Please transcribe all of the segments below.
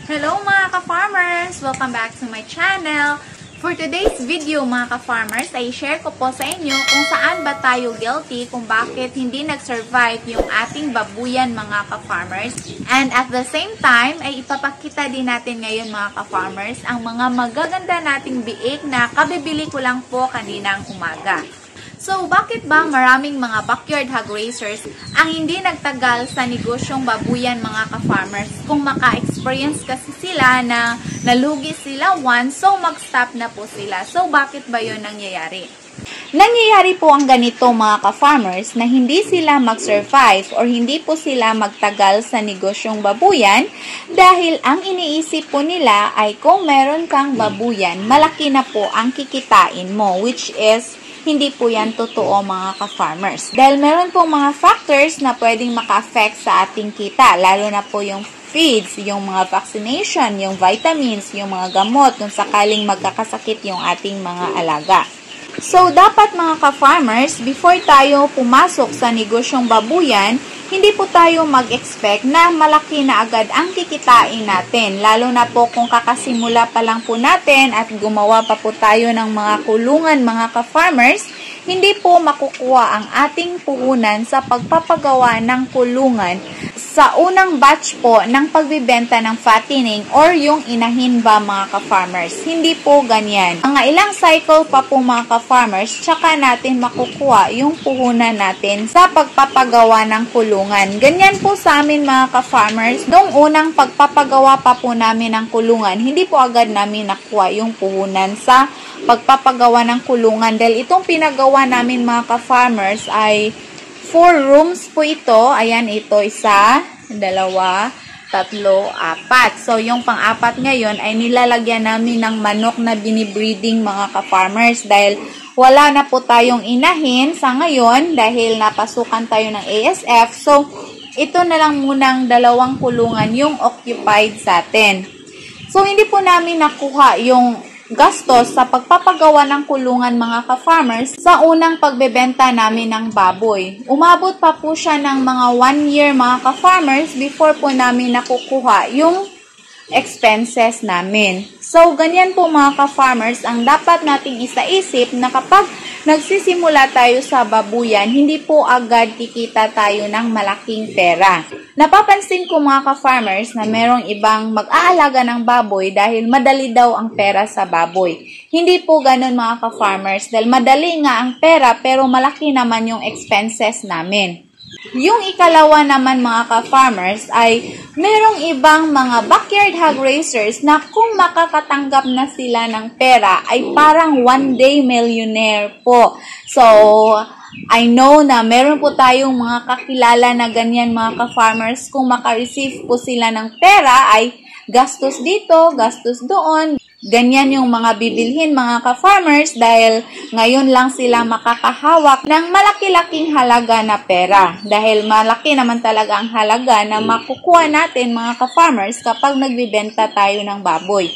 Hello mga ka-farmers! Welcome back to my channel. For today's video mga ka-farmers, ay share ko po sa inyo kung saan ba tayo guilty kung bakit hindi nag-survive yung ating babuyan mga ka-farmers. And at the same time, ay ipapakita din natin ngayon mga ka-farmers ang mga magaganda nating biik na kabibili ko lang po kaninang umaga. So, bakit ba maraming mga backyard hog raisers ang hindi nagtagal sa negosyong babuyan mga ka-farmers kung maka-experience kasi sila na nalugi sila once, so mag-stop na po sila. So, bakit ba yun nangyayari? Nangyayari po ang ganito mga ka-farmers na hindi sila mag-survive or hindi po sila magtagal sa negosyong babuyan dahil ang iniisip po nila ay kung meron kang babuyan, malaki na po ang kikitain mo, which is hindi po yan totoo mga ka-farmers. Dahil meron pong mga factors na pwedeng maka-affect sa ating kita, lalo na po yung feeds, yung mga vaccination, yung vitamins, yung mga gamot, kung sakaling magkakasakit yung ating mga alaga. So, dapat mga ka-farmers, before tayo pumasok sa negosyong babuyan, hindi po tayo mag-expect na malaki na agad ang kikitain natin. Lalo na po kung kakasimula pa lang po natin at gumawa pa po tayo ng mga kulungan mga ka-farmers, hindi po makukuha ang ating puhunan sa pagpapagawa ng kulungan sa unang batch po ng pagbibenta ng fattening or yung inahin ba mga ka-farmers. Hindi po ganyan. Mga ilang cycle pa po mga ka-farmers, tsaka natin makukuha yung puhunan natin sa pagpapagawa ng kulungan. Ganyan po sa amin mga ka-farmers. Noong unang pagpapagawa pa po namin ng kulungan, hindi po agad namin nakuha yung puhunan sa pagpapagawa ng kulungan. Dahil itong pinagawa namin mga ka-farmers ay 4 rooms po ito. Ayan, ito isa, dalawa, tatlo, apat. So, yung pang-apat ngayon ay nilalagyan namin ng manok na binibreeding mga ka-farmers dahil wala na po tayong inahin sa ngayon dahil napasukan tayo ng ASF. So, ito na lang munang dalawang kulungan yung occupied sa atin. So, hindi po namin nakuha yung gastos sa pagpapagawa ng kulungan mga ka-farmers sa unang pagbebenta namin ng baboy. Umabot pa po siya ng mga 1 year mga ka-farmers before po namin nakukuha yung expenses namin. So, ganyan po mga ka-farmers ang dapat nating isaisip na kapag nagsisimula tayo sa babuyan, hindi po agad kikita tayo ng malaking pera. Napapansin ko mga ka-farmers na merong ibang mag-aalaga ng baboy dahil madali daw ang pera sa baboy. Hindi po ganun mga ka-farmers dahil madali nga ang pera pero malaki naman yung expenses namin. Yung ikalawa naman mga ka-farmers ay merong ibang mga backyard hog raisers na kung makakatanggap na sila ng pera ay parang one day millionaire po. So, I know na meron po tayong mga kakilala na ganyan mga ka-farmers. Kung makareceive po sila ng pera ay gastos dito, gastos doon. Ganyan yung mga bibilhin mga ka-farmers dahil ngayon lang sila makakahawak ng malaki-laking halaga na pera. Dahil malaki naman talaga ang halaga na makukuha natin mga ka-farmers kapag nagbibenta tayo ng baboy.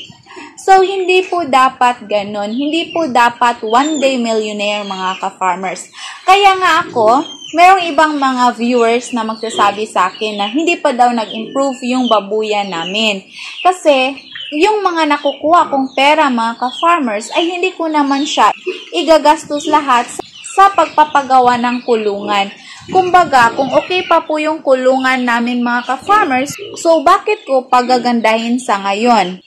So, hindi po dapat ganon. Hindi po dapat one day millionaire mga ka-farmers. Kaya nga ako, merong ibang mga viewers na magsasabi sa akin na hindi pa daw nag-improve yung babuyan namin. Kasi, yung mga nakukuha kong pera mga ka-farmers ay hindi ko naman siya igagastos lahat sa pagpapagawa ng kulungan. Kumbaga, kung okay pa po yung kulungan namin mga ka-farmers, so bakit ko pagagandahin sa ngayon?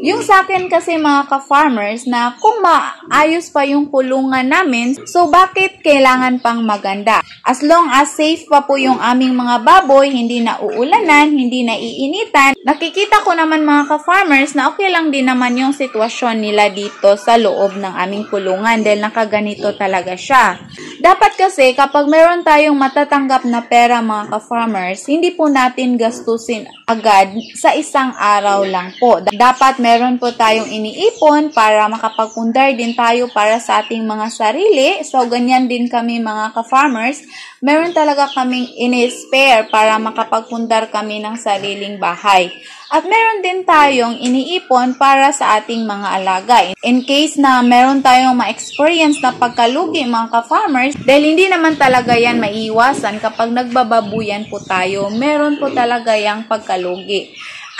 Yung sa akin kasi mga ka-farmers na kung maayos pa yung kulungan namin, so bakit kailangan pang maganda? As long as safe pa po yung aming mga baboy, hindi na uulanan, hindi na iinitan, nakikita ko naman mga ka-farmers na okay lang din naman yung sitwasyon nila dito sa loob ng aming kulungan dahil nakaganito talaga siya. Dapat kasi kapag meron tayong matatanggap na pera mga ka-farmers, hindi po natin gastusin agad sa isang araw lang po. Dapat meron po tayong iniipon para makapagpundar din tayo para sa ating mga sarili. So, ganyan din kami mga ka-farmers. Meron talaga kaming ini-spare para makapagpundar kami ng sariling bahay. At meron din tayong iniipon para sa ating mga alaga. In case na meron tayong ma-experience na pagkalugi mga ka-farmers, dahil hindi naman talaga yan maiiwasan kapag nagbababuyan po tayo, meron po talaga yung pagkalugi.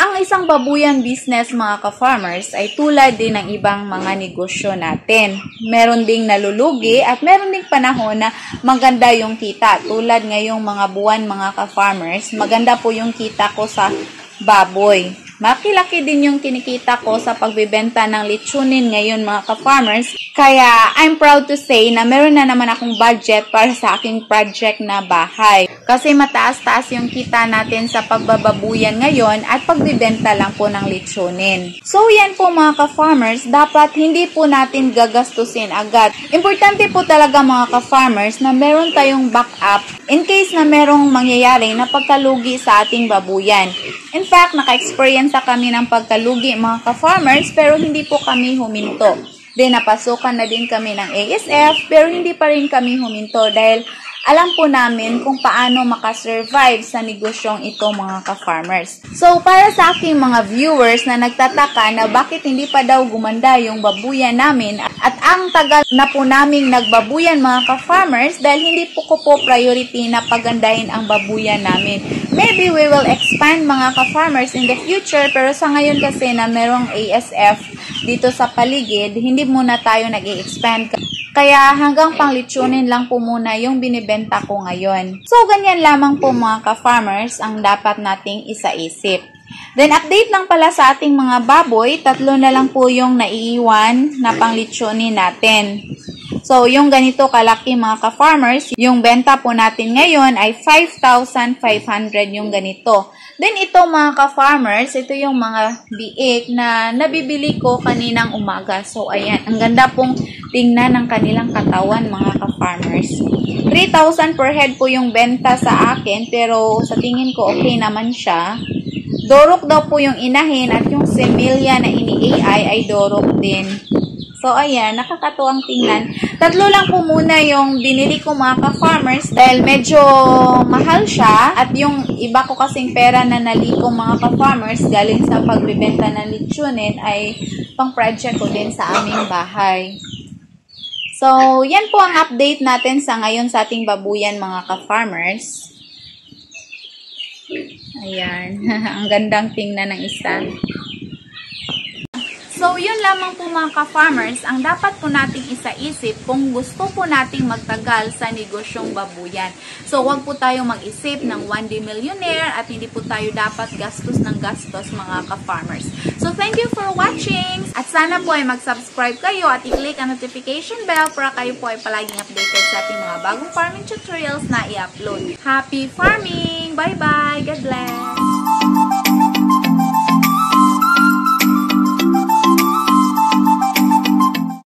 Ang isang babuyan business mga ka-farmers ay tulad din ng ibang mga negosyo natin. Meron ding nalulugi at meron ding panahon na maganda yung kita. Tulad ngayong mga buwan mga ka-farmers, maganda po yung kita ko sa baboy. Makilaki din yung kinikita ko sa pagbibenta ng lechonin ngayon mga ka-farmers. Kaya I'm proud to say na meron na naman akong budget para sa aking project na bahay. Kasi mataas-taas yung kita natin sa pagbababuyan ngayon at pagbibenta lang po ng lechonin. So yan po mga ka-farmers, dapat hindi po natin gagastusin agad. Importante po talaga mga ka-farmers na meron tayong backup in case na merong mangyayari na pagkalugi sa ating babuyan. In fact, naka-experience kami ng pagkalugi mga ka-farmers pero hindi po kami huminto. Then napasukan na din kami ng ASF pero hindi pa rin kami huminto dahil alam po namin kung paano makasurvive sa negosyong ito mga ka-farmers. So para sa aking mga viewers na nagtataka na bakit hindi pa daw gumanda yung babuyan namin at ang tagal na po naming nagbabuyan mga ka-farmers dahil hindi po ko po priority na pagandahin ang babuyan namin. Maybe we will expand mga ka-farmers in the future pero sa ngayon kasi na merong ASF dito sa paligid, hindi muna tayo nag-i-expand. Kaya hanggang pang lechonin lang po muna yung binibenta ko ngayon. So ganyan lamang po mga ka-farmers ang dapat nating isaisip. Then update lang pala sa ating mga baboy, 3 na lang po yung naiiwan na pang lechonin natin. So yung ganito kalaki mga ka-farmers, yung benta po natin ngayon ay 5,500 yung ganito. Then ito mga ka-farmers, ito yung mga biik na nabibili ko kaninang umaga. So ayan, ang ganda pong tingnan ng kanilang katawan mga ka-farmers. 3,000 per head po yung benta sa akin pero sa tingin ko okay naman siya. Dorok daw po yung inahin at yung semilya na ini-AI ay dorok din. So, ayan, nakakatuwang tingnan. 3 lang po muna yung binili ko mga ka-farmers dahil medyo mahal siya. At yung iba ko kasing pera na naliko mga ka-farmers galing sa pagbibenta ng lechonin ay pang-project ko din sa aming bahay. So, yan po ang update natin sa ngayon sa ating babuyan mga ka-farmers. Ayan, ang gandang tingnan ng isa. So, yun lamang po mga ka-farmers ang dapat po nating isaisip kung gusto po nating magtagal sa negosyong babuyan. So, huwag po tayo mag-isip ng one day millionaire at hindi po tayo dapat gastos ng gastos mga ka-farmers. So, thank you for watching at sana po ay mag-subscribe kayo at i-click ang notification bell para kayo po ay palaging updated sa ating mga bagong farming tutorials na i-upload. Happy farming! Bye-bye! God bless!